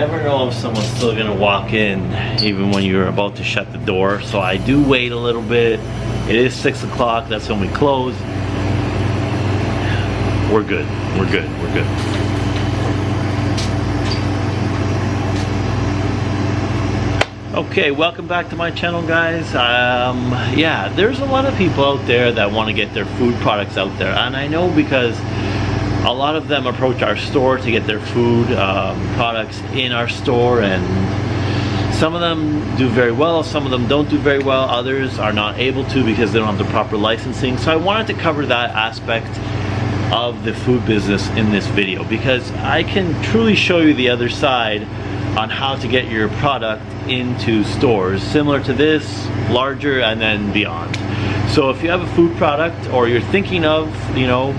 never know if someone's still gonna walk in even when you're about to shut the door. So I do wait a little bit. It is 6 o'clock, that's when we close. We're good, we're good, we're good. Okay, welcome back to my channel, guys. Yeah, there's a lot of people out there that want to get their food products out there, and I know because a lot of them approach our store to get their food products in our store, and some of them do very well, some of them don't do very well, others are not able to because they don't have the proper licensing. So I wanted to cover that aspect of the food business in this video, because I can truly show you the other side on how to get your product into stores similar to this, larger, and then beyond. So if you have a food product, or you're thinking of, you know,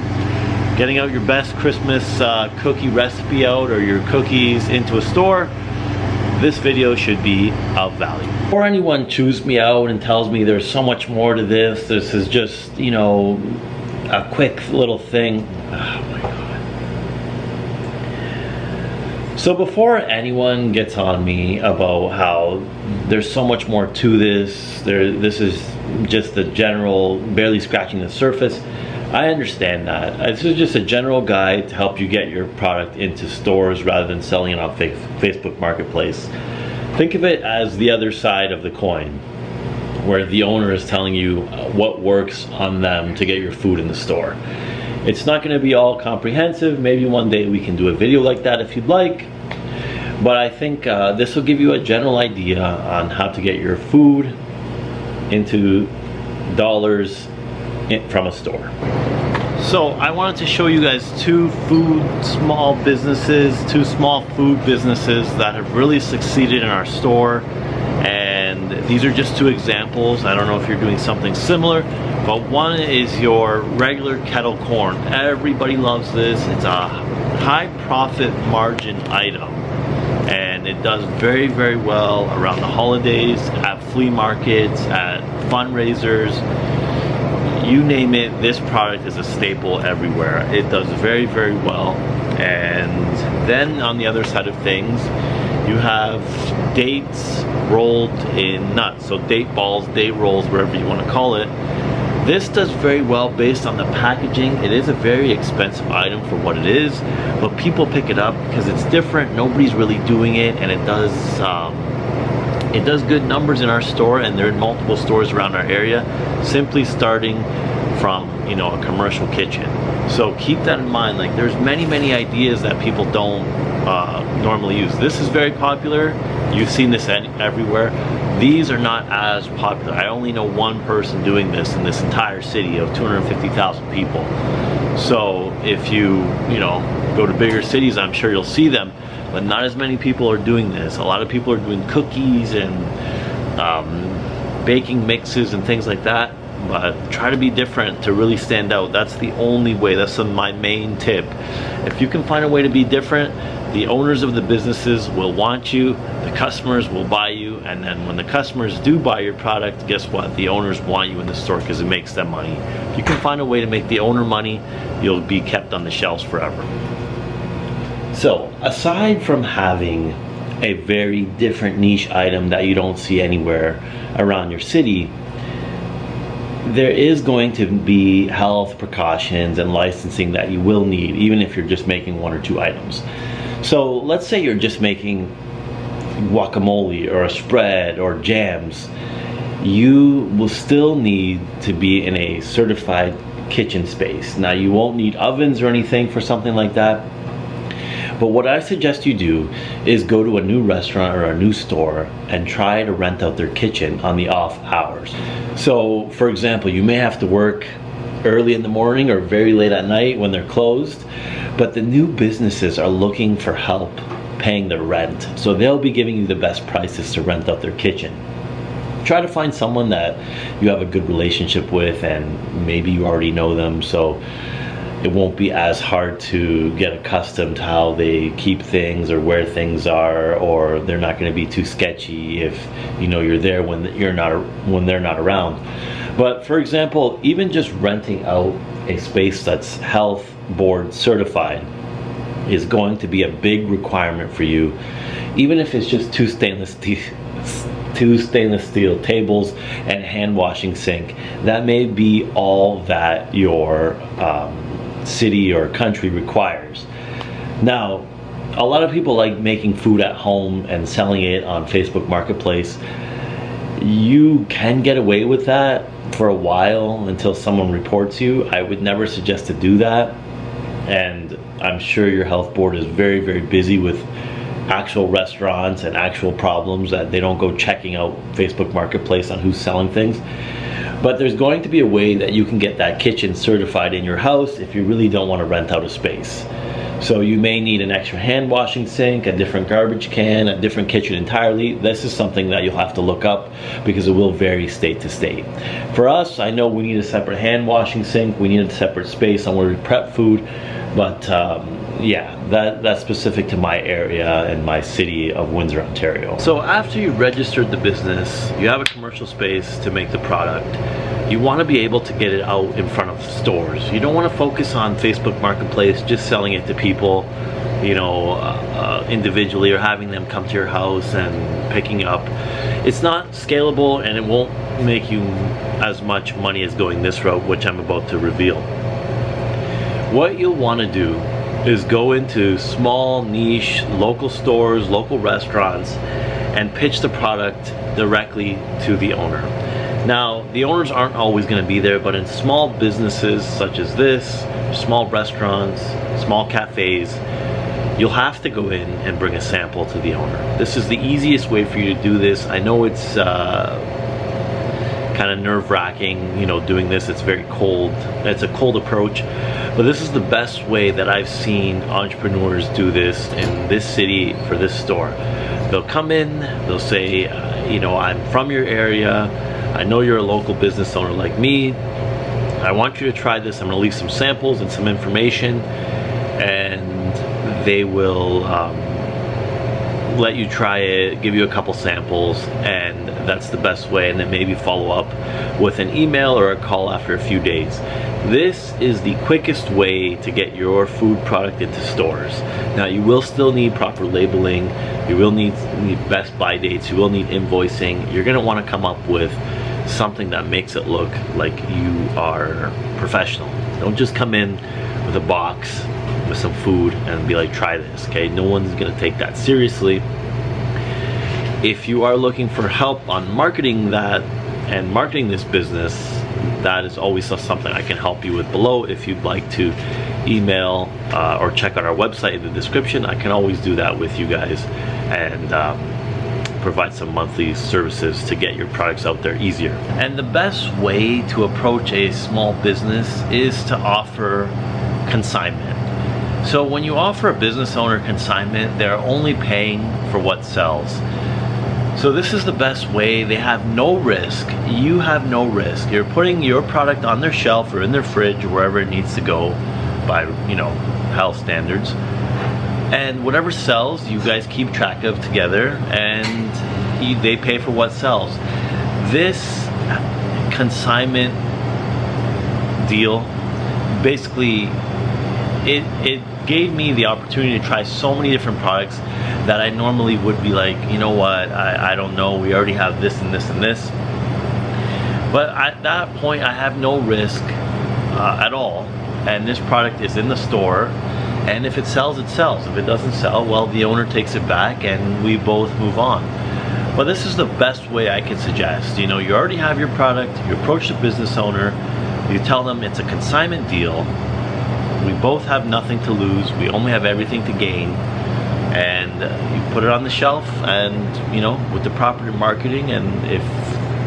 getting out your best Christmas cookie recipe out, or your cookies into a store, this video should be of value. Before anyone chews me out and tells me there's so much more to this, this is just, you know, a quick little thing. Oh my God. So before anyone gets on me about how there's so much more to this, this is just the general, barely scratching the surface, I understand that. This is just a general guide to help you get your product into stores rather than selling it on Facebook Marketplace. Think of it as the other side of the coin, where the owner is telling you what works on them to get your food in the store. It's not going to be all comprehensive. Maybe one day we can do a video like that if you'd like. But I think this will give you a general idea on how to get your food into dollars from a store. So I wanted to show you guys two small food businesses that have really succeeded in our store. And these are just two examples. I don't know if you're doing something similar, but one is your regular kettle corn. Everybody loves this. It's a high profit margin item, and it does very, very well around the holidays, at flea markets, at fundraisers. You name it, this product is a staple everywhere. It does very, very well. And then on the other side of things, you have dates rolled in nuts. So date balls, date rolls, whatever you want to call it. This does very well based on the packaging. It is a very expensive item for what it is, but people pick it up because it's different. Nobody's really doing it, and it does good numbers in our store, and they're in multiple stores around our area, simply starting from, you know, a commercial kitchen. So keep that in mind. Like, there's many ideas that people don't normally use. This is very popular. You've seen this everywhere. These are not as popular. I only know one person doing this in this entire city of 250,000 people. So if you know, go to bigger cities, I'm sure you'll see them, but not as many people are doing this. A lot of people are doing cookies and baking mixes and things like that, but try to be different to really stand out. That's the only way. That's my main tip. If you can find a way to be different, the owners of the businesses will want you, the customers will buy you, and then when the customers do buy your product, guess what? The owners want you in the store because it makes them money. If you can find a way to make the owner money, you'll be kept on the shelves forever. So, aside from having a very different niche item that you don't see anywhere around your city, there is going to be health precautions and licensing that you will need, even if you're just making one or two items. So let's say you're just making guacamole or a spread or jams. You will still need to be in a certified kitchen space. Now, you won't need ovens or anything for something like that, but what I suggest you do is go to a new restaurant or a new store and try to rent out their kitchen on the off hours. So for example, you may have to work early in the morning or very late at night when they're closed, but the new businesses are looking for help paying their rent, so they'll be giving you the best prices to rent out their kitchen. Try to find someone that you have a good relationship with, and maybe you already know them, so it won't be as hard to get accustomed to how they keep things or where things are, or they're not going to be too sketchy if you know you're there when they're not around. But for example, even just renting out a space that's health board certified, is going to be a big requirement for you. Even if it's just two stainless steel tables and hand washing sink, that may be all that your city or country requires. Now, a lot of people like making food at home and selling it on Facebook Marketplace. You can get away with that for a while until someone reports you. I would never suggest to do that, and I'm sure your health board is very, very busy with actual restaurants and actual problems that they don't go checking out Facebook Marketplace on who's selling things. But there's going to be a way that you can get that kitchen certified in your house if you really don't want to rent out a space. So you may need an extra hand washing sink, a different garbage can, a different kitchen entirely. This is something that you'll have to look up because it will vary state to state. For us, I know we need a separate hand washing sink, we need a separate space on where we prep food, but yeah, that's specific to my area and my city of Windsor, Ontario. So after you registered the business, you have a commercial space to make the product. You want to be able to get it out in front of stores. You don't want to focus on Facebook Marketplace, just selling it to people, you know, individually, or having them come to your house and picking up. It's not scalable, and it won't make you as much money as going this route, which I'm about to reveal. What you'll want to do is go into small niche local stores, local restaurants, and pitch the product directly to the owner. Now, the owners aren't always going to be there, but in small businesses such as this, small restaurants, small cafes, you'll have to go in and bring a sample to the owner. This is the easiest way for you to do this. I know it's kind of nerve-wracking, you know, doing this. It's very cold. It's a cold approach, but this is the best way that I've seen entrepreneurs do this in this city for this store. They'll come in, they'll say, you know, I'm from your area, I know you're a local business owner like me, I want you to try this, I'm gonna leave some samples and some information, and they will let you try it, give you a couple samples, and that's the best way, and then maybe follow up with an email or a call after a few days. This is the quickest way to get your food product into stores. Now, you will still need proper labeling, you will need best buy dates, you will need invoicing. You're gonna wanna come up with something that makes it look like you are professional. Don't just come in with a box with some food and be like, try this, okay? No one's gonna take that seriously. If you are looking for help on marketing that and marketing this business, that is always something I can help you with below. If you'd like to email or check out our website in the description, I can always do that with you guys and provide some monthly services to get your products out there easier. And the best way to approach a small business is to offer consignment. So when you offer a business owner consignment, they're only paying for what sells. So this is the best way. They have no risk. You have no risk. You're putting your product on their shelf or in their fridge, wherever it needs to go by, you know, health standards. And whatever sells, you guys keep track of together, and they pay for what sells. This consignment deal, basically, it gave me the opportunity to try so many different products that I normally would be like, you know what, I don't know, we already have this and this and this. But at that point, I have no risk at all, and this product is in the store, and if it sells, it sells. If it doesn't sell, well, the owner takes it back and we both move on. But this is the best way I can suggest. You know, you already have your product, you approach the business owner, you tell them it's a consignment deal, we both have nothing to lose, we only have everything to gain, and you put it on the shelf, and, you know, with the proper marketing, and if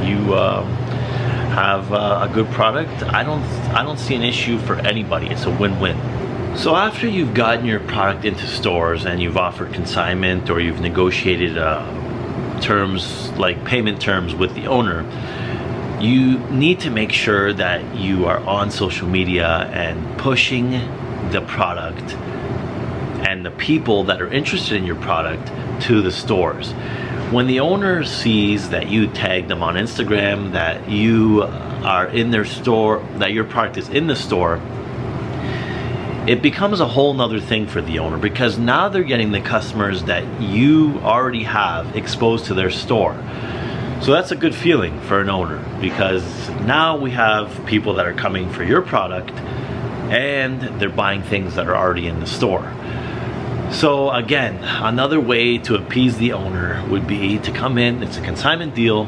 you have a good product, I don't see an issue for anybody. It's a win-win. So after you've gotten your product into stores and you've offered consignment, or you've negotiated terms like payment terms with the owner, you need to make sure that you are on social media and pushing the product and the people that are interested in your product to the stores. When the owner sees that you tagged them on Instagram, that you are in their store, that your product is in the store, it becomes a whole nother thing for the owner, because now they're getting the customers that you already have exposed to their store. So that's a good feeling for an owner, because now we have people that are coming for your product and they're buying things that are already in the store. So again, another way to appease the owner would be to come in. It's a consignment deal.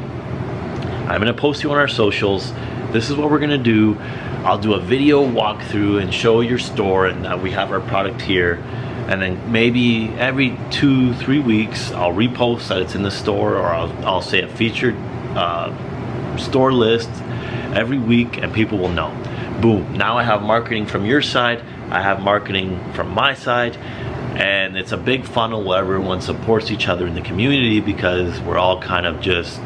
I'm gonna post you on our socials. This is what we're gonna do. I'll do a video walkthrough and show your store and that we have our product here. And then maybe every 2-3 weeks, I'll repost that it's in the store, or I'll say a featured store list every week, and people will know. Boom, now I have marketing from your side, I have marketing from my side, and it's a big funnel where everyone supports each other in the community, because we're all kind of just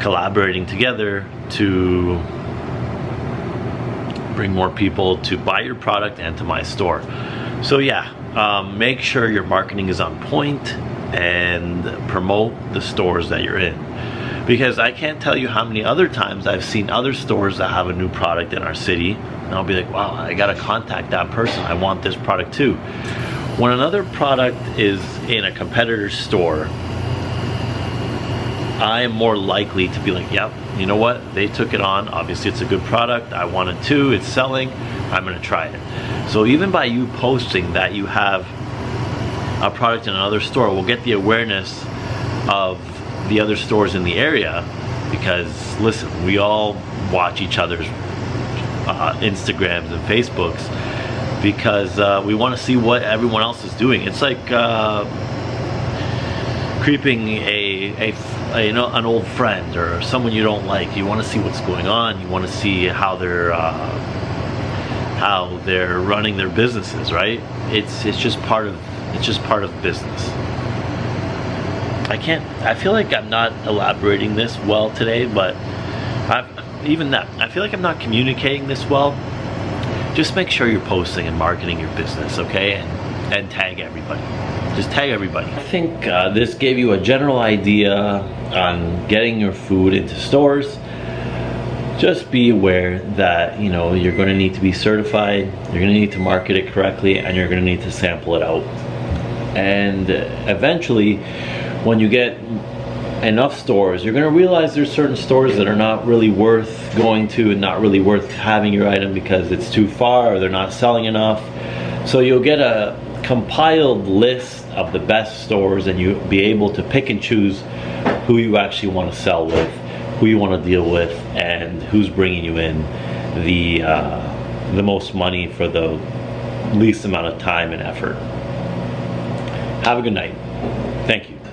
collaborating together to bring more people to buy your product and to my store. So yeah, make sure your marketing is on point and promote the stores that you're in, because I can't tell you how many other times I've seen other stores that have a new product in our city, and I'll be like, wow, I gotta contact that person, I want this product too. When another product is in a competitor's store, I am more likely to be like, yep, you know what, they took it on, obviously it's a good product, I want it too, it's selling, I'm gonna try it. So even by you posting that you have a product in another store, we'll get the awareness of the other stores in the area, because listen, we all watch each other's Instagrams and Facebooks, because we want to see what everyone else is doing. It's like creeping you know, an old friend or someone you don't like. You want to see what's going on. You want to see how they're running their businesses, right? It's just part of business. I feel like I'm not elaborating this well today, but I feel like I'm not communicating this well. Just make sure you're posting and marketing your business, okay? And tag everybody. Just tag everybody. I think this gave you a general idea on getting your food into stores. Just be aware that, you know, you're going to need to be certified, you're going to need to market it correctly, and you're going to need to sample it out. And eventually, when you get enough stores, you're going to realize there's certain stores that are not really worth going to and not really worth having your item because it's too far or they're not selling enough. So you'll get a compiled list of the best stores, and you'll be able to pick and choose who you actually want to sell with, who you want to deal with, and who's bringing you in the most money for the least amount of time and effort. Have a good night. Thank you.